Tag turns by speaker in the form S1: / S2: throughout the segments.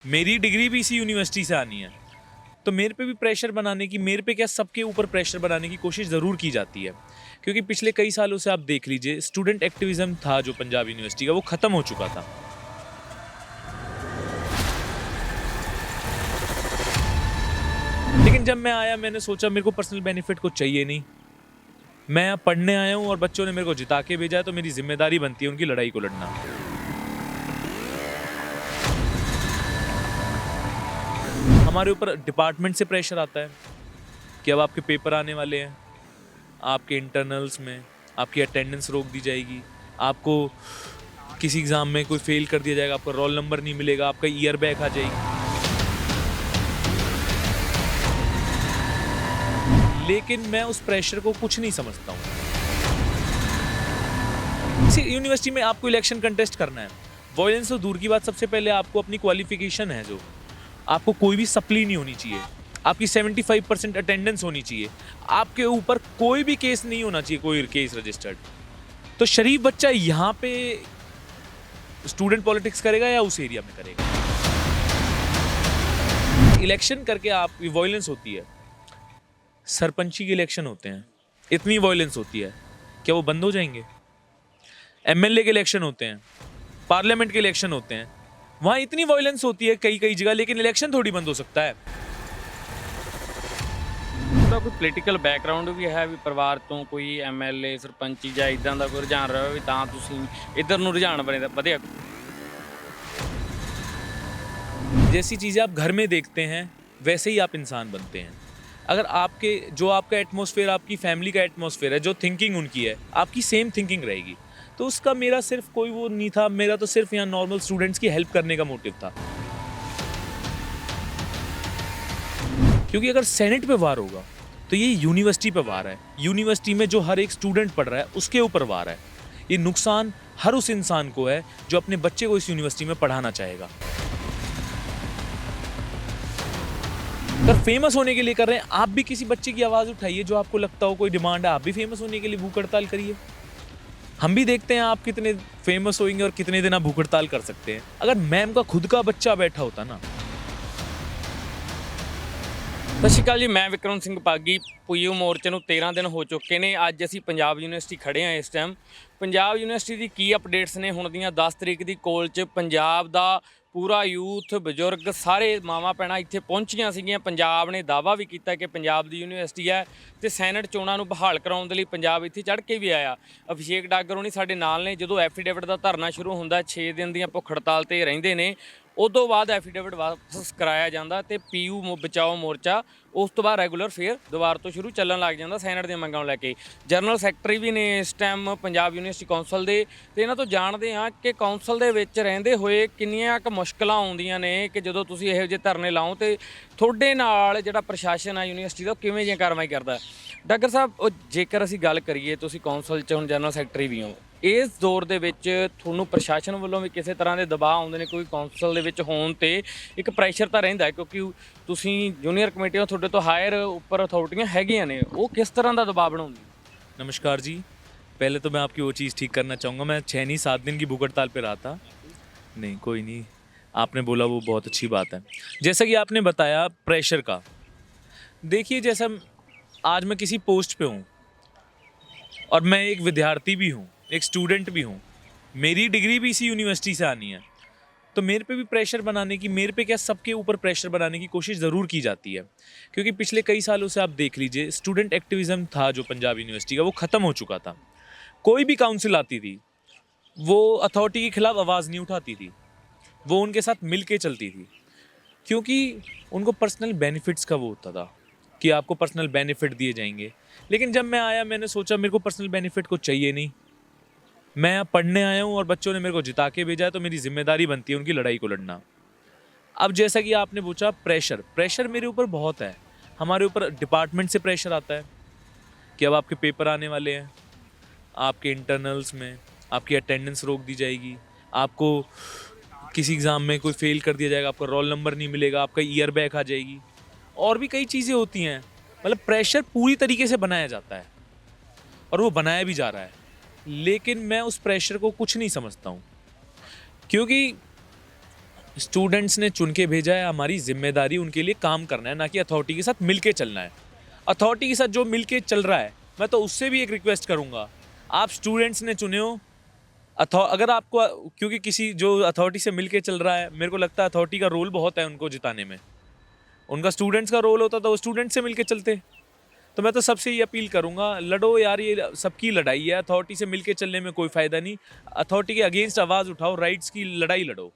S1: मेरी डिग्री भी इसी यूनिवर्सिटी से आनी है, तो मेरे पे भी प्रेशर बनाने की, मेरे पे क्या सबके ऊपर प्रेशर बनाने की कोशिश ज़रूर की जाती है। क्योंकि पिछले कई सालों से आप देख लीजिए, स्टूडेंट एक्टिविज़्म था जो पंजाब यूनिवर्सिटी का, वो ख़त्म हो चुका था। लेकिन जब मैं आया, मैंने सोचा मेरे को पर्सनल बेनिफिट कुछ चाहिए नहीं। मैं यहाँ पढ़ने आया हूँ और बच्चों ने मेरे को जिता के भेजा है, तो मेरी ज़िम्मेदारी बनती है उनकी लड़ाई को लड़ना। हमारे ऊपर डिपार्टमेंट से प्रेशर आता है कि अब आपके पेपर आने वाले हैं, आपके इंटरनल्स में आपकी अटेंडेंस रोक दी जाएगी, आपको किसी एग्ज़ाम में कोई फेल कर दिया जाएगा, आपका रोल नंबर नहीं मिलेगा, आपका ईयर बैक आ जाएगी। लेकिन मैं उस प्रेशर को कुछ नहीं समझता हूँ। इसी यूनिवर्सिटी में आपको इलेक्शन कंटेस्ट करना है, वॉयलेंस तो दूर की बात, सबसे पहले आपको अपनी क्वालिफिकेशन है, जो आपको कोई भी सप्ली नहीं होनी चाहिए, आपकी 75% अटेंडेंस होनी चाहिए, आपके ऊपर कोई भी केस नहीं होना चाहिए, कोई केस रजिस्टर्ड। तो शरीफ बच्चा यहाँ पे स्टूडेंट पॉलिटिक्स करेगा या उस एरिया में करेगा? इलेक्शन करके आपकी वॉयलेंस होती है, सरपंची के इलेक्शन होते हैं, इतनी वॉयलेंस होती है, क्या वो बंद हो जाएंगे? एमएलए के इलेक्शन होते हैं, पार्लियामेंट के इलेक्शन होते हैं, वहां इतनी वॉयलेंस होती है कई कई जगह, लेकिन इलेक्शन थोड़ी बंद हो सकता है।
S2: ਉਹਦਾ ਕੋਈ ਪੋਲੀਟੀਕਲ ਬੈਕਗ੍ਰਾਉਂਡ ਵੀ ਹੈ ਵੀ ਪਰਿਵਾਰ ਤੋਂ ਕੋਈ ਐਮਐਲਏ ਸਰਪੰਚੀ ਜਾਂ ਇਦਾਂ ਦਾ ਕੋਈ ਰੁਝਾਨ ਰਿਹਾ ਵੀ ਤਾਂ ਤੁਸੀਂ ਇੱਧਰ ਨੂੰ ਰੁਝਾਨ ਬਣੇ ਦਾ ਵਧਿਆ।
S1: जैसी चीज़ें आप घर में देखते हैं, वैसे ही आप इंसान बनते हैं। अगर आपके जो आपका एटमॉस्फेयर, आपकी फैमिली का एटमॉस्फेयर है, जो थिंकिंग उनकी है, आपकी सेम थिंकिंग रहेगी। तो उसका मेरा सिर्फ कोई वो नहीं था, मेरा तो सिर्फ यहाँ नॉर्मल स्टूडेंट्स की हेल्प करने का मोटिव था। क्योंकि अगर सेनेट पे वार होगा तो ये यूनिवर्सिटी पे वार है, यूनिवर्सिटी में जो हर एक स्टूडेंट पढ़ रहा है उसके ऊपर वार है। ये नुकसान हर उस इंसान को है जो अपने बच्चे को इस यूनिवर्सिटी में पढ़ाना चाहेगा। अगर फेमस होने के लिए कर रहे हैं, आप भी किसी बच्चे की आवाज़ उठाइए जो आपको लगता हो कोई डिमांड है, आप भी फेमस होने के लिए भूख हड़ताल करिए। हम भी देखते हैं आप कितने फेमस होंगे और कितने दिन आप भूख हड़ताल कर सकते हैं। अगर मैम का खुद का बच्चा बैठा होता ना।
S2: ਸਤਿ ਸ਼੍ਰੀ ਅਕਾਲ ਜੀ, ਮੈਂ ਵਿਕਰਮ ਸਿੰਘ ਪਾਗੀ। ਪੀਯੂ ਮੋਰਚੇ ਨੂੰ 13 ਦਿਨ ਹੋ ਚੁੱਕੇ ਨੇ। ਅੱਜ ਅਸੀਂ ਪੰਜਾਬ ਯੂਨੀਵਰਸਿਟੀ ਖੜ੍ਹੇ ਹਾਂ। ਇਸ ਟਾਈਮ ਪੰਜਾਬ ਯੂਨੀਵਰਸਿਟੀ ਦੀ ਕੀ ਅਪਡੇਟਸ ਨੇ ਹੁਣ ਦੀਆਂ 10 ਤਰੀਕ ਦੀ ਕੋਲ 'ਚ ਪੰਜਾਬ ਦਾ ਪੂਰਾ ਯੂਥ, ਬਜ਼ੁਰਗ, ਸਾਰੇ ਮਾਵਾਂ ਭੈਣਾਂ ਇੱਥੇ ਪਹੁੰਚੀਆਂ ਸੀਗੀਆਂ। ਪੰਜਾਬ ਨੇ ਦਾਅਵਾ ਵੀ ਕੀਤਾ ਕਿ ਪੰਜਾਬ ਦੀ ਯੂਨੀਵਰਸਿਟੀ ਹੈ ਅਤੇ ਸੈਨੇਟ ਚੋਣਾਂ ਨੂੰ ਬਹਾਲ ਕਰਾਉਣ ਦੇ ਲਈ ਪੰਜਾਬ ਇੱਥੇ ਚੜ੍ਹ ਕੇ ਵੀ ਆਇਆ। ਅਭਿਸ਼ੇਕ ਡਾਗਰ ਹੋਣੀ ਸਾਡੇ ਨਾਲ ਨੇ। ਜਦੋਂ ਐਫੀਡੇਵਿਟ ਦਾ ਧਰਨਾ ਸ਼ੁਰੂ ਹੁੰਦਾ, 6 ਦਿਨ ਦੀਆਂ ਭੁੱਖ ਹੜਤਾਲ 'ਤੇ ਰਹਿੰਦੇ ਨੇ, ਉਦੋਂ ਬਾਅਦ ਐਫੀਡੇਵਿਟ ਵਾਪਸ ਕਰਾਇਆ ਜਾਂਦਾ ਅਤੇ ਪੀਯੂ ਬਚਾਓ ਮੋਰਚਾ ਉਸ ਤੋਂ ਬਾਅਦ ਰੈਗੂਲਰ ਫੇਰ ਦੁਬਾਰਾ ਤੋਂ ਸ਼ੁਰੂ ਚੱਲਣ ਲੱਗ ਜਾਂਦਾ ਸੈਨੇਟ ਦੀਆਂ ਮੰਗਾਂ ਨੂੰ ਲੈ ਕੇ। ਜਨਰਲ ਸੈਕਟਰੀ ਵੀ ਨੇ ਇਸ ਟਾਈਮ ਪੰਜਾਬ ਯੂਨੀਵਰਸਿਟੀ ਕੌਂਸਲ ਦੇ, ਅਤੇ ਇਹਨਾਂ ਤੋਂ ਜਾਣਦੇ ਹਾਂ ਕਿ ਕੌਂਸਲ ਦੇ ਵਿੱਚ ਰਹਿੰਦੇ ਹੋਏ ਕਿੰਨੀਆਂ ਕੁ ਮੁਸ਼ਕਲਾਂ ਆਉਂਦੀਆਂ ਨੇ ਕਿ ਜਦੋਂ ਤੁਸੀਂ ਇਹੋ ਜਿਹੇ ਧਰਨੇ ਲਾਓ ਅਤੇ ਤੁਹਾਡੇ ਨਾਲ ਜਿਹੜਾ ਪ੍ਰਸ਼ਾਸਨ ਆ ਯੂਨੀਵਰਸਿਟੀ ਦਾ ਉਹ ਕਿਵੇਂ ਜਿਹੀਆਂ ਕਾਰਵਾਈ ਕਰਦਾ। ਡਾਕਟਰ ਸਾਹਿਬ, ਉਹ ਜੇਕਰ ਅਸੀਂ ਗੱਲ ਕਰੀਏ, ਤੁਸੀਂ ਕੌਂਸਲ 'ਚ ਹੁਣ ਜਨਰਲ ਸੈਕਟਰੀ ਵੀ ਹੋ, ਇਸ ਦੌਰ ਦੇ ਵਿੱਚ ਤੁਹਾਨੂੰ ਪ੍ਰਸ਼ਾਸਨ ਵੱਲੋਂ ਵੀ ਕਿਸੇ ਤਰ੍ਹਾਂ ਦੇ ਦਬਾਅ ਆਉਂਦੇ ਨੇ? ਕੋਈ ਕੌਂਸਲ ਦੇ ਵਿੱਚ ਹੋਣ 'ਤੇ ਇੱਕ ਪ੍ਰੈਸ਼ਰ ਤਾਂ ਰਹਿੰਦਾ ਹੈ, ਕਿਉਂਕਿ ਤੁਸੀਂ ਜੂਨੀਅਰ ਕਮੇਟੀਆਂ, ਤੁਹਾਡੇ ਤੋਂ ਹਾਇਰ ਉੱਪਰ ਅਥਾਰਟੀਆਂ ਹੈਗੀਆਂ ਨੇ, ਉਹ ਕਿਸ ਤਰ੍ਹਾਂ ਦਾ ਦਬਾਅ ਬਣਾਉਂਦੀ?
S1: नमस्कार जी, पहले तो मैं आपकी वो चीज़ ठीक करना चाहूँगा, मैं 6 नहीं 7 दिन की भूख हड़ताल पे रहा था। नहीं, कोई नहीं, आपने बोला वो बहुत अच्छी बात है। जैसा कि आपने बताया प्रेशर का, देखिए जैसा आज मैं किसी पोस्ट पे हूँ और मैं एक विद्यार्थी भी हूँ, एक स्टूडेंट भी हूँ, मेरी डिग्री भी इसी यूनिवर्सिटी से आनी है, तो मेरे पे भी प्रेशर बनाने की, मेरे पे क्या सबके ऊपर प्रेशर बनाने की कोशिश ज़रूर की जाती है। क्योंकि पिछले कई सालों से आप देख लीजिए, स्टूडेंट एक्टिविज़्म था जो पंजाब यूनिवर्सिटी का, वो ख़त्म हो चुका था। कोई भी काउंसिल आती थी, वो अथॉरिटी के खिलाफ आवाज़ नहीं उठाती थी, वो उनके साथ मिल के चलती थी, क्योंकि उनको पर्सनल बेनिफिट्स का वो होता था कि आपको पर्सनल बेनिफिट दिए जाएंगे। लेकिन जब मैं आया, मैंने सोचा मेरे को पर्सनल बेनिफिट कुछ चाहिए नहीं। मैं यहाँ पढ़ने आया हूँ और बच्चों ने मेरे को जिता के भेजा है, तो मेरी ज़िम्मेदारी बनती है उनकी लड़ाई को लड़ना। अब जैसा कि आपने पूछा, प्रेशर मेरे ऊपर बहुत है। हमारे ऊपर डिपार्टमेंट से प्रेशर आता है कि अब आपके पेपर आने वाले हैं, आपके इंटरनल्स में आपकी अटेंडेंस रोक दी जाएगी, आपको किसी एग्ज़ाम में कोई फेल कर दिया जाएगा, आपका रोल नंबर नहीं मिलेगा, आपका ईयर बैक आ जाएगी, और भी कई चीज़ें होती हैं। मतलब प्रेशर पूरी तरीके से बनाया जाता है और वो बनाया भी जा रहा है, लेकिन मैं उस प्रेशर को कुछ नहीं समझता हूँ। क्योंकि स्टूडेंट्स ने चुन के भेजा है, हमारी जिम्मेदारी उनके लिए काम करना है, ना कि अथॉरिटी के साथ मिलके चलना है। अथॉरिटी के साथ जो मिलके चल रहा है, मैं तो उससे भी एक रिक्वेस्ट करूँगा, आप स्टूडेंट्स ने चुने हो अगर आपको, क्योंकि किसी जो अथॉरिटी से मिलके चल रहा है, मेरे को लगता है अथॉरिटी का रोल बहुत है उनको जिताने में। उनका स्टूडेंट्स का रोल होता तो वो स्टूडेंट से मिलके चलते। तो मैं तो सबसे ये अपील करूंगा, लड़ो यार, ये सबकी लड़ाई है, अथॉरिटी से मिलके चलने में कोई फायदा नहीं। अथॉरिटी के अगेंस्ट आवाज़ उठाओ, ਰਾਈਟਸ की लड़ाई लड़ो।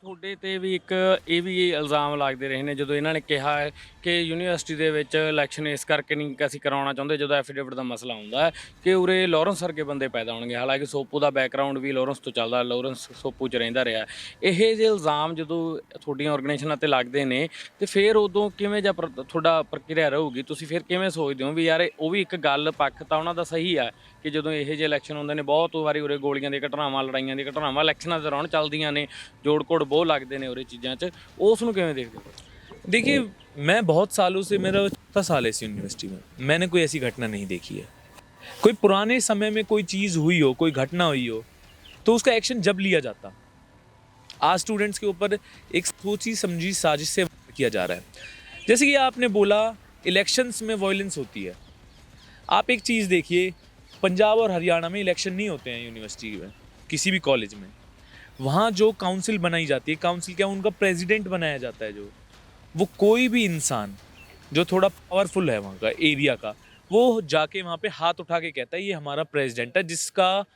S2: ਤੁਹਾਡੇ ਤੇ ਵੀ ਇੱਕ ਇਹ ਵੀ ਇਲਜ਼ਾਮ ਲੱਗਦੇ ਰਹੇ ਨੇ ਜਦੋਂ ਇਹਨਾਂ ਨੇ ਕਿਹਾ ਹੈ ਕਿ ਯੂਨੀਵਰਸਿਟੀ ਦੇ ਵਿੱਚ ਇਲੈਕਸ਼ਨ ਇਸ ਕਰਕੇ ਨਹੀਂ ਅਸੀਂ ਕਰਾਉਣਾ ਚਾਹੁੰਦੇ, ਜਦੋਂ ਐਫੀਡੇਵਿਟ ਦਾ ਮਸਲਾ ਹੁੰਦਾ ਹੈ ਕਿ ਉਰੇ ਲਾਰੈਂਸ ਵਰਗੇ ਬੰਦੇ ਪੈਦਾ ਹੋਣਗੇ। ਹਾਲਾਂਕਿ ਸੋਪੂ ਦਾ ਬੈਕਗ੍ਰਾਉਂਡ ਵੀ ਲਾਰੈਂਸ ਤੋਂ ਚੱਲਦਾ, ਲਾਰੈਂਸ ਸੋਪੂ 'ਚ ਰਹਿੰਦਾ ਰਿਹਾ। ਇਹ ਜਿਹੇ ਇਲਜ਼ਾਮ ਜਦੋਂ ਤੁਹਾਡੀਆਂ ਆਰਗੇਨਾਈਜੇਸ਼ਨਾਂ ਤੇ ਲੱਗਦੇ ਨੇ ਤੇ ਫਿਰ ਉਦੋਂ ਕਿਵੇਂ ਜਾਂ ਤੁਹਾਡਾ ਪ੍ਰਕਿਰਿਆ ਰਹੂਗੀ? ਤੁਸੀਂ ਫਿਰ ਕਿਵੇਂ ਸੋਚਦੇ ਹੋ ਵੀ ਯਾਰ ਉਹ ਵੀ ਇੱਕ ਗੱਲ ਪੱਖ ਤਾਂ ਉਹਨਾਂ ਦਾ ਸਹੀ ਆ ਕਿ ਜਦੋਂ ਇਹੋ ਜਿਹੇ ਇਲੈਕਸ਼ਨ ਹੁੰਦੇ ਨੇ, ਬਹੁਤ ਵਾਰੀ ਉਰੇ ਗੋਲੀਆਂ ਦੀਆਂ ਘਟਨਾਵਾਂ, ਲੜਾਈਆਂ ਦੀਆਂ ਘਟਨਾਵਾਂ ਇਲੈਕਸ਼ਨਾਂ ਦੇ ਦੌਰਾਨ ਚੱਲਦੀਆਂ ਨੇ, ਜੋੜ ਕੋੜ ਬਹੁਤ ਲੱਗਦੇ ਨੇ ਉਰੇ ਚੀਜ਼ਾਂ 'ਚ, ਉਸ ਨੂੰ ਕਿਵੇਂ ਦੇਖਦੇ ਹੋ?
S1: देखिए, मैं बहुत सालों से, मेरा 4 साल है इस यूनिवर्सिटी में, मैंने कोई ऐसी घटना नहीं देखी है। कोई पुराने समय में कोई चीज़ हुई हो, कोई घटना हुई हो, तो उसका एक्शन जब लिया जाता। आज स्टूडेंट्स के ऊपर एक सोची समझी साजिश से किया जा रहा है। जैसे कि आपने बोला, इलेक्शंस में वॉयलेंस होती है। आप एक चीज़ देखिए, पंजाब और हरियाणा में इलेक्शन नहीं होते हैं यूनिवर्सिटी में, किसी भी कॉलेज में। वहाँ जो काउंसिल बनाई जाती है, काउंसिल क्या, उनका प्रेसिडेंट बनाया जाता है, जो वो कोई भी इंसान जो थोड़ा पावरफुल है वहाँ का एरिया का, वो जाके वहाँ पे हाथ उठा के कहता है ये हमारा प्रेसिडेंट है, जिसका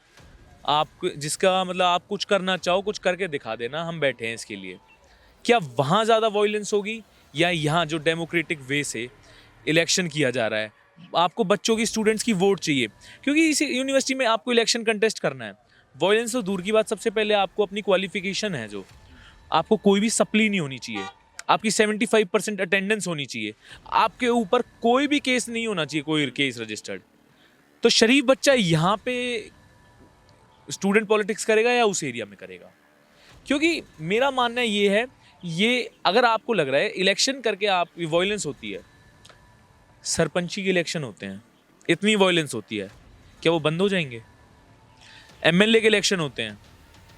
S1: मतलब आप कुछ करना चाहो, कुछ करके दिखा देना, हम बैठे हैं इसके लिए। क्या वहाँ ज़्यादा वॉयलेंस होगी या यहाँ जो डेमोक्रेटिक वे से इलेक्शन किया जा रहा है? आपको बच्चों की, स्टूडेंट्स की वोट चाहिए, क्योंकि इस यूनिवर्सिटी में आपको इलेक्शन कंटेस्ट करना है। वॉयलेंस तो दूर की बात, सबसे पहले आपको अपनी क्वालिफिकेशन है, जो आपको कोई भी सप्ली नहीं होनी चाहिए, आपकी 75% अटेंडेंस होनी चाहिए, आपके ऊपर कोई भी केस नहीं होना चाहिए, कोई केस रजिस्टर्ड। तो शरीफ बच्चा यहाँ पे स्टूडेंट पॉलिटिक्स करेगा या उस एरिया में करेगा? क्योंकि मेरा मानना ये है, ये अगर आपको लग रहा है इलेक्शन करके आप वॉयलेंस होती है, सरपंची के इलेक्शन होते हैं, इतनी वॉयलेंस होती है, क्या वो बंद हो जाएंगे? एमएलए के इलेक्शन होते हैं,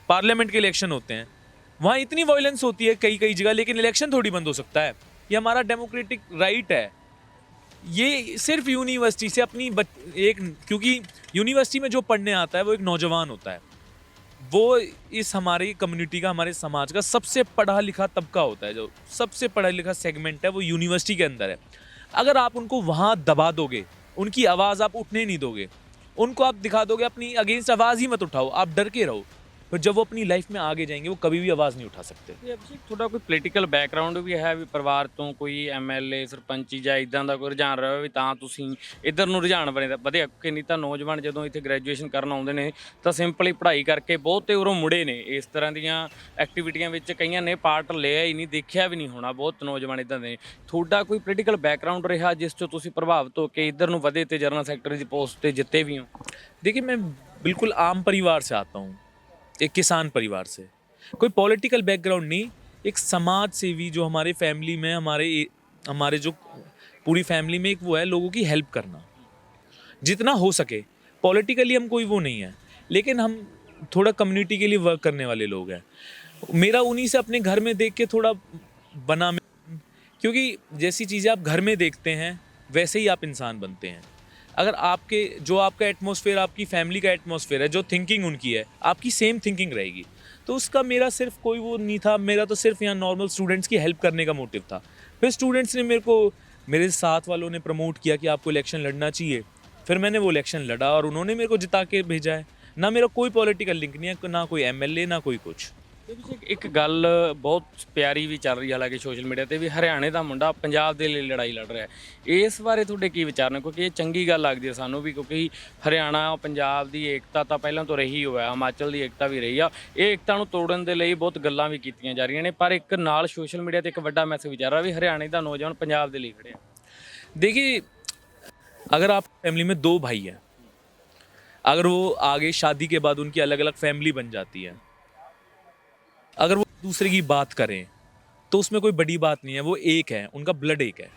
S1: पार्लियामेंट के इलेक्शन होते हैं, वहाँ इतनी वॉयलेंस होती है कई कई जगह, लेकिन इलेक्शन थोड़ी बंद हो सकता है। ये हमारा डेमोक्रेटिक राइट है। ये सिर्फ यूनिवर्सिटी से अपनी क्योंकि यूनिवर्सिटी में जो पढ़ने आता है वो एक नौजवान होता है, वो इस हमारी कम्युनिटी का, हमारे समाज का सबसे पढ़ा लिखा तबका होता है, जो सबसे पढ़ा लिखा सेगमेंट है वो यूनिवर्सिटी के अंदर है। अगर आप उनको वहाँ दबा दोगे, उनकी आवाज़ आप उठने नहीं दोगे, उनको आप दिखा दोगे अपनी अगेंस्ट आवाज़ ही मत उठाओ, आप डर के रहो, फिर जब वो अपनी लाइफ में आगे जाएंगे वो कभी भी आवाज़ नहीं उठा सकते।
S2: ਤੇ ਅਭਿਸ਼ੇਕ, ਤੁਹਾਡਾ ਕੋਈ ਪੋਲੀਟੀਕਲ ਬੈਕਗ੍ਰਾਉਂਡ ਵੀ ਹੈ ਵੀ ਪਰਿਵਾਰ ਤੋਂ ਕੋਈ ਐਮਐਲਏ, ਸਰਪੰਚੀ ਜਾਂ ਇਦਾਂ ਦਾ ਕੋਈ ਰੁਝਾਨ ਰਿਹਾ ਵੀ ਤਾਂ ਤੁਸੀਂ ਇੱਧਰ ਨੂੰ ਰੁਝਾਨ ਵਧਿਆ? ਕਿ ਨਹੀਂ ਤਾਂ ਨੌਜਵਾਨ ਜਦੋਂ ਇੱਥੇ ਗ੍ਰੈਜੂਏਸ਼ਨ ਕਰਨ ਆਉਂਦੇ ਨੇ ਤਾਂ ਸਿੰਪਲੀ ਪੜ੍ਹਾਈ ਕਰਕੇ ਬਹੁਤੇ ਉਰੋਂ ਮੁੜੇ ਨੇ, ਇਸ ਤਰ੍ਹਾਂ ਦੀਆਂ ਐਕਟੀਵਿਟੀਆਂ ਵਿੱਚ ਕਈਆਂ ਨੇ ਪਾਰਟ ਲਿਆ ਹੀ ਨਹੀਂ, ਦੇਖਿਆ ਵੀ ਨਹੀਂ ਹੋਣਾ, ਬਹੁਤ ਨੌਜਵਾਨ ਇੱਦਾਂ ਦੇ। ਤੁਹਾਡਾ ਕੋਈ ਪੋਲੀਟੀਕਲ ਬੈਕਗ੍ਰਾਉਂਡ ਰਿਹਾ ਜਿਸ 'ਚੋਂ ਤੁਸੀਂ ਪ੍ਰਭਾਵਿਤ ਹੋ ਕੇ ਇੱਧਰ ਨੂੰ ਵਧੇ ਤੇ ਜਨਰਲ ਸੈਕਟਰੀ ਦੀ ਪੋਸਟ ਤੇ ਜਿੱਤੇ ਵੀ ਹੋ?
S1: देखिए, मैं बिल्कुल आम परिवार से आता हूँ, एक किसान परिवार से, कोई पॉलिटिकल बैकग्राउंड नहीं, एक समाज सेवी जो हमारे फैमिली में, हमारे जो पूरी फैमिली में एक वो है, लोगों की हेल्प करना जितना हो सके। पॉलिटिकली हम कोई वो नहीं है, लेकिन हम थोड़ा कम्युनिटी के लिए वर्क करने वाले लोग हैं। मेरा उन्हीं से अपने घर में देख के थोड़ा बना, क्योंकि जैसी चीज़ें आप घर में देखते हैं वैसे ही आप इंसान बनते हैं। अगर आपका एटमॉस्फेयर, आपकी फैमिली का एटमॉस्फेयर है, जो थिंकिंग उनकी है, आपकी सेम थिंकिंग रहेगी, तो उसका मेरा सिर्फ कोई वो नहीं था। मेरा तो सिर्फ यहाँ नॉर्मल स्टूडेंट्स की हेल्प करने का मोटिव था। फिर स्टूडेंट्स ने मेरे साथ वालों ने प्रमोट किया कि आपको इलेक्शन लड़ना चाहिए, फिर मैंने वो इलेक्शन लड़ा और उन्होंने मेरे को जिता के भेजा है। ना मेरा कोई पॉलिटिकल लिंक नहीं है, ना कोई एमएलए, ना कोई कुछ।
S2: ਇੱਕ ਗੱਲ ਬਹੁਤ ਪਿਆਰੀ ਵੀ ਚੱਲ ਰਹੀ ਹੈ ਹਾਲਾਂਕਿ ਸੋਸ਼ਲ ਮੀਡੀਆ ਤੇ, ਵੀ ਹਰਿਆਣੇ ਦਾ ਮੁੰਡਾ ਪੰਜਾਬ ਦੇ ਲਈ ਲੜਾਈ ਲੜ ਰਿਹਾ ਹੈ। ਇਸ ਬਾਰੇ ਤੁਹਾਡੇ ਕੀ ਵਿਚਾਰ ਨੇ? ਕਿਉਂਕਿ ਇਹ ਚੰਗੀ ਗੱਲ ਲੱਗਦੀ ਹੈ ਸਾਨੂੰ ਵੀ, ਕਿਉਂਕਿ ਹਰਿਆਣਾ ਪੰਜਾਬ ਦੀ ਏਕਤਾ ਤਾਂ ਪਹਿਲਾਂ ਤੋਂ ਰਹੀ ਹੋਇਆ, ਹਿਮਾਚਲ ਦੀ ਏਕਤਾ ਵੀ ਰਹੀ ਆ। ਇਹ ਏਕਤਾ ਨੂੰ ਤੋੜਨ ਦੇ ਲਈ ਬਹੁਤ ਗੱਲਾਂ ਵੀ ਕੀਤੀਆਂ ਜਾ ਰਹੀਆਂ ਨੇ, ਪਰ ਇੱਕ ਨਾਲ ਸੋਸ਼ਲ ਮੀਡੀਆ ਤੇ ਇੱਕ ਵੱਡਾ ਮੈਸੇਜ ਵਿਚਾਰ ਰਿਹਾ ਵੀ ਹਰਿਆਣੇ ਦਾ ਨੌਜਵਾਨ ਪੰਜਾਬ ਦੇ ਲਈ ਖੜਿਆ।
S1: देखिए, अगर आप फैमिली में 2 भाई हैं, अगर वो आगे शादी के बाद उनकी अलग अलग फैमिली बन जाती है, अगर वो दूसरे की बात करें तो उसमें कोई बड़ी बात नहीं है, वो एक है, उनका ब्लड एक है।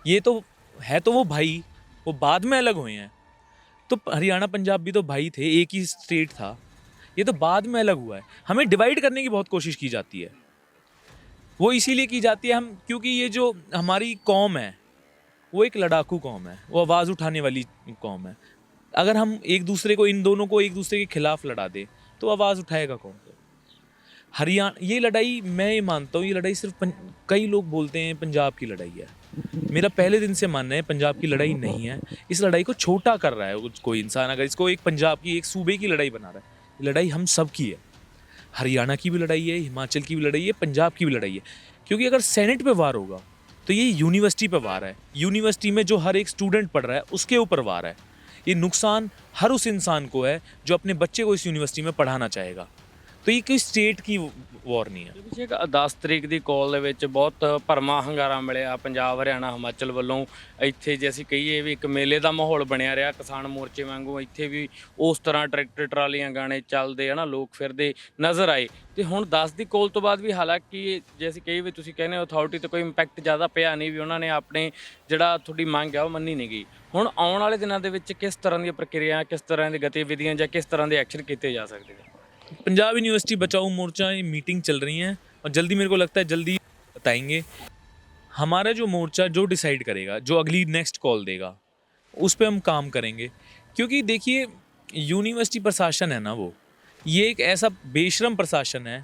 S1: ये तो है, तो वो भाई, वो बाद में अलग हुए हैं। तो हरियाणा पंजाब भी तो भाई थे, एक ही स्टेट था, ये तो बाद में अलग हुआ है। हमें डिवाइड करने की बहुत कोशिश की जाती है। वो इसीलिए की जाती है हम, क्योंकि ये जो हमारी कौम है वो एक लड़ाकू कौम है, वो आवाज़ उठाने वाली कौम है। अगर हम एक दूसरे को, इन दोनों को एक दूसरे के खिलाफ लड़ा दे तो आवाज़ उठाएगा कौन? हरियाणा, ये लड़ाई मैं ये मानता हूँ, ये लड़ाई सिर्फ कई लोग बोलते हैं पंजाब की लड़ाई है। मेरा पहले दिन से मानना है पंजाब की लड़ाई नहीं है। इस लड़ाई को छोटा कर रहा है कोई इंसान, अगर इसको एक पंजाब की, एक सूबे की लड़ाई बना रहा है। ये लड़ाई हम सब की है, हरियाणा की भी लड़ाई है, हिमाचल की भी लड़ाई है, पंजाब की भी लड़ाई है। क्योंकि अगर सेनेट पे वार होगा तो ये यूनिवर्सिटी पे वार है, यूनिवर्सिटी में जो हर एक स्टूडेंट पढ़ रहा है उसके ऊपर वार है। ये नुकसान हर उस इंसान को है जो अपने बच्चे को इस यूनिवर्सिटी में पढ़ाना चाहेगा। तो ये कोई स्टेट की वॉर नहीं है।
S2: ਅਭਿਸ਼ੇਕ 10 ਤਰੀਕ ਦੀ ਕਾਲ ਦੇ ਵਿੱਚ ਬਹੁਤ ਭਰਮਾ ਹੰਗਾਰਾ ਮਿਲਿਆ ਪੰਜਾਬ, ਹਰਿਆਣਾ, ਹਿਮਾਚਲ ਵੱਲੋਂ। ਇੱਥੇ ਜੇ ਅਸੀਂ ਕਹੀਏ ਵੀ ਇੱਕ ਮੇਲੇ ਦਾ ਮਾਹੌਲ ਬਣਿਆ ਰਿਹਾ ਕਿਸਾਨ ਮੋਰਚੇ ਵਾਂਗੂ, ਇੱਥੇ ਵੀ ਉਸ ਤਰ੍ਹਾਂ ਟਰੈਕਟਰ ਟਰਾਲੀਆਂ ਗਾਣੇ ਚੱਲਦੇ ਹੈ ਨਾ, ਲੋਕ ਫਿਰਦੇ ਨਜ਼ਰ ਆਏ। ਤੇ ਹੁਣ 10 ਦੀ ਕਾਲ ਤੋਂ ਬਾਅਦ ਵੀ ਹਾਲਾਂਕਿ ਜੇ ਅਸੀਂ ਕਹੀਏ ਵੀ ਤੁਸੀਂ ਕਹਿੰਦੇ ਹੋ ਅਥਾਰਟੀ ਤੇ ਕੋਈ ਇੰਪੈਕਟ ਜ਼ਿਆਦਾ ਪਿਆ ਨਹੀਂ, ਵੀ ਉਹਨਾਂ ਨੇ ਆਪਣੇ ਜਿਹੜਾ ਤੁਹਾਡੀ ਮੰਗ ਆ ਉਹ ਮੰਨੀ ਨਹੀਂ ਗਈ। ਹੁਣ ਆਉਣ ਵਾਲੇ ਦਿਨਾਂ ਦੇ ਵਿੱਚ ਕਿਸ ਤਰ੍ਹਾਂ ਦੀਆਂ ਪ੍ਰਕਿਰਿਆ, ਕਿਸ ਤਰ੍ਹਾਂ ਦੀ ਗਤੀਵਿਧੀਆਂ ਜਾਂ ਕਿਸ ਤਰ੍ਹਾਂ ਦੇ ਐਕਸ਼ਨ ਕੀਤੇ ਜਾ ਸਕਦੇ ਨੇ?
S1: पंजाब यूनिवर्सिटी बचाओ मोर्चा ये मीटिंग चल रही है और जल्दी, मेरे को लगता है जल्दी बताएंगे। हमारा जो मोर्चा जो डिसाइड करेगा, जो अगली नेक्स्ट कॉल देगा, उस पर हम काम करेंगे। क्योंकि देखिए यूनिवर्सिटी प्रशासन है ना, वो ये एक ऐसा बेशरम प्रशासन है,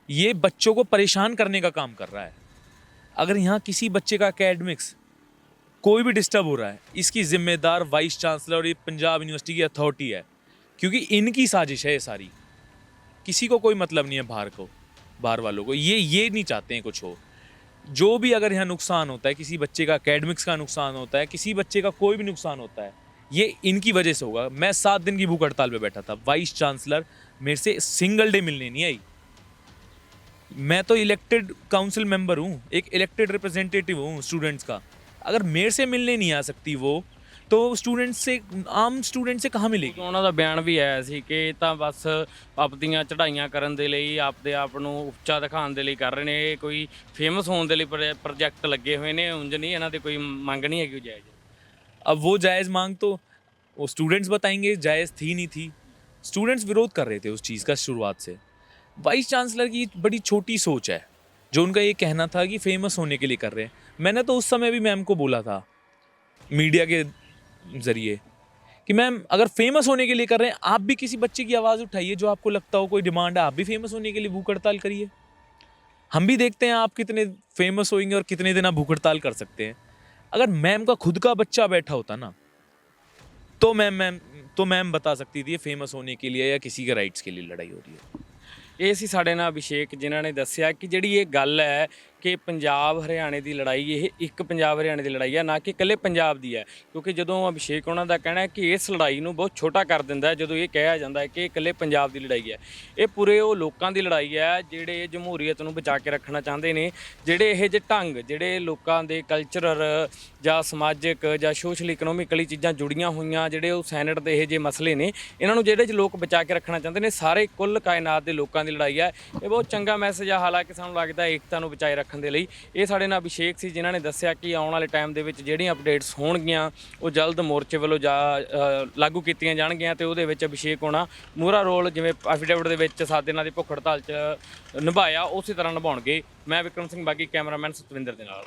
S1: ये बच्चों को परेशान करने का काम कर रहा है। अगर यहाँ किसी बच्चे का एकेडमिक्स कोई भी डिस्टर्ब हो रहा है, इसकी जिम्मेदार वाइस चांसलर और ये पंजाब यूनिवर्सिटी की अथॉरिटी है। क्योंकि इनकी साजिश है ये सारी, किसी को कोई मतलब नहीं है बाहर वालों को, ये नहीं चाहते हैं कुछ हो। जो भी अगर यहाँ नुकसान होता है, किसी बच्चे का एकेडमिक्स का नुकसान होता है, किसी बच्चे का कोई भी नुकसान होता है, ये इनकी वजह से होगा। मैं 7 दिन की भूख हड़ताल पे बैठा था, वाइस चांसलर मेरे से सिंगल डे मिलने नहीं आई। मैं तो इलेक्टेड काउंसिल मेंबर हूँ, एक इलेक्टेड रिप्रेजेंटेटिव हूँ स्टूडेंट्स का। अगर मेरे से मिलने नहीं आ सकती वो, तो स्टूडेंट से, आम स्टूडेंट से कहाँ मिलेगी?
S2: ਉਹਨਾਂ ਦਾ ਬਿਆਨ ਵੀ ਆਇਆ ਸੀ ਕਿ ਇਹ ਤਾਂ ਬਸ ਆਪਦੀਆਂ ਚੜ੍ਹਾਈਆਂ ਕਰਨ ਦੇ ਲਈ, ਆਪਦੇ ਆਪ ਨੂੰ ਉੱਚਾ ਦਿਖਾਉਣ ਦੇ ਲਈ ਕਰ ਰਹੇ ਨੇ, ਇਹ ਕੋਈ ਫੇਮਸ ਹੋਣ ਦੇ ਲਈ ਪ੍ਰੋਜੈਕਟ ਲੱਗੇ ਹੋਏ ਨੇ, ਉਂਝ ਨਹੀਂ ਇਹਨਾਂ ਦੀ ਕੋਈ ਮੰਗ ਨਹੀਂ ਹੈਗੀ ਜਾਇਜ਼।
S1: अब वो जायज़ मांग तो वो स्टूडेंट्स बताएंगे जायज़ थी नहीं थी। स्टूडेंट्स विरोध कर रहे थे उस चीज़ का शुरुआत से। वाइस चांसलर की बड़ी छोटी सोच है, जो उनका ये कहना था कि फेमस होने के लिए कर रहे हैं। मैंने तो उस समय भी मैम को बोला था मीडिया के ज़रिए कि मैम अगर फेमस होने के लिए कर रहे हैं, आप भी किसी बच्चे की आवाज़ उठाइए जो आपको लगता हो कोई डिमांड है, आप भी फेमस होने के लिए भूख हड़ताल करिए। हम भी देखते हैं आप कितने फेमस होंगे और कितने दिन आप भूख हड़ताल कर सकते हैं। अगर मैम का खुद का बच्चा बैठा होता ना, तो मैम बता सकती थी ये फेमस होने के लिए या किसी के राइट्स के लिए लड़ाई हो रही है।
S2: ਇਹ ਸੀ ਸਾਡੇ ਨਾਲ ਅਭਿਸ਼ੇਕ, ਜਿਨ੍ਹਾਂ ਨੇ ਦੱਸਿਆ ਕਿ ਜਿਹੜੀ ਇਹ ਗੱਲ ਹੈ ਕਿ ਪੰਜਾਬ ਹਰਿਆਣੇ ਦੀ ਲੜਾਈ, ਇਹ ਇੱਕ ਪੰਜਾਬ ਹਰਿਆਣੇ ਦੀ ਲੜਾਈ ਹੈ, ਨਾ ਕਿ ਇਕੱਲੇ ਪੰਜਾਬ ਦੀ ਹੈ। ਕਿਉਂਕਿ ਜਦੋਂ ਅਭਿਸ਼ੇਕ ਉਹਨਾਂ ਦਾ ਕਹਿਣਾ ਹੈ ਕਿ ਇਸ ਲੜਾਈ ਨੂੰ ਬਹੁਤ ਛੋਟਾ ਕਰ ਦਿੰਦਾ ਹੈ ਜਦੋਂ ਇਹ ਕਿਹਾ ਜਾਂਦਾ ਹੈ ਕਿ ਇਹ ਇਕੱਲੇ ਪੰਜਾਬ ਦੀ ਲੜਾਈ ਹੈ। ਇਹ ਪੂਰੇ ਉਹ ਲੋਕਾਂ ਦੀ ਲੜਾਈ ਹੈ ਜਿਹੜੇ ਜਮਹੂਰੀਅਤ ਨੂੰ ਬਚਾ ਕੇ ਰੱਖਣਾ ਚਾਹੁੰਦੇ ਨੇ, ਜਿਹੜੇ ਇਹ ਜਿਹੇ ਢੰਗ, ਜਿਹੜੇ ਲੋਕਾਂ ਦੇ ਕਲਚਰਲ ਜਾਂ ਸਮਾਜਿਕ ਜਾਂ ਸੋਸ਼ਲ ਇਕਨੋਮਿਕਲੀ ਚੀਜ਼ਾਂ ਜੁੜੀਆਂ ਹੋਈਆਂ, ਜਿਹੜੇ ਉਹ ਸੈਨੇਟ ਦੇ ਇਹ ਜਿਹੇ ਮਸਲੇ ਨੇ, ਇਹਨਾਂ ਨੂੰ ਜਿਹੜੇ ਲੋਕ ਬਚਾ ਕੇ ਰੱਖਣਾ ਚਾਹੁੰਦੇ ਨੇ, ਸਾਰੇ ਕੁੱਲ ਕਾਇਨਾਤ ਦੇ ਲੋਕਾਂ ਦੀ ਲੜਾਈ ਹੈ। ਇਹ ਬਹੁਤ ਚੰਗਾ ਮੈਸੇਜ ਆ, ਹਾਲਾਂਕਿ ਸਾਨੂੰ ਲੱਗਦਾ ਏਕਤਾ ਨੂੰ ਬਚਾਏ ਰੱਖਣ ਦੇ ਲਈ। ਇਹ ਸਾਡੇ ਨਾਲ ਅਭਿਸ਼ੇਕ ਸੀ, ਜਿਨ੍ਹਾਂ ਨੇ ਦੱਸਿਆ ਕਿ ਆਉਣ ਵਾਲੇ ਟਾਈਮ ਦੇ ਵਿੱਚ ਜਿਹੜੀਆਂ ਅਪਡੇਟਸ ਹੋਣਗੀਆਂ ਉਹ ਜਲਦ ਮੋਰਚੇ ਵੱਲੋਂ ਲਾਗੂ ਕੀਤੀਆਂ ਜਾਣਗੀਆਂ, ਤੇ ਉਹਦੇ ਵਿੱਚ ਅਭਿਸ਼ੇਕ ਹੋਣਾ ਮੂਹਰਾ ਰੋਲ, ਜਿਵੇਂ ਐਫੀਡੇਵਿਟ ਦੇ ਵਿੱਚ 7 ਦਿਨਾਂ ਦੀ ਭੁੱਖ ਹੜਤਾਲ 'ਚ ਨਿਭਾਇਆ, ਉਸੇ ਤਰ੍ਹਾਂ ਨਿਭਾਉਣਗੇ। ਮੈਂ ਵਿਕਰਮ ਸਿੰਘ ਬਾਗੀ, ਕੈਮਰਾਮੈਨ ਸਤਵਿੰਦਰ ਦੇ ਨਾਲ।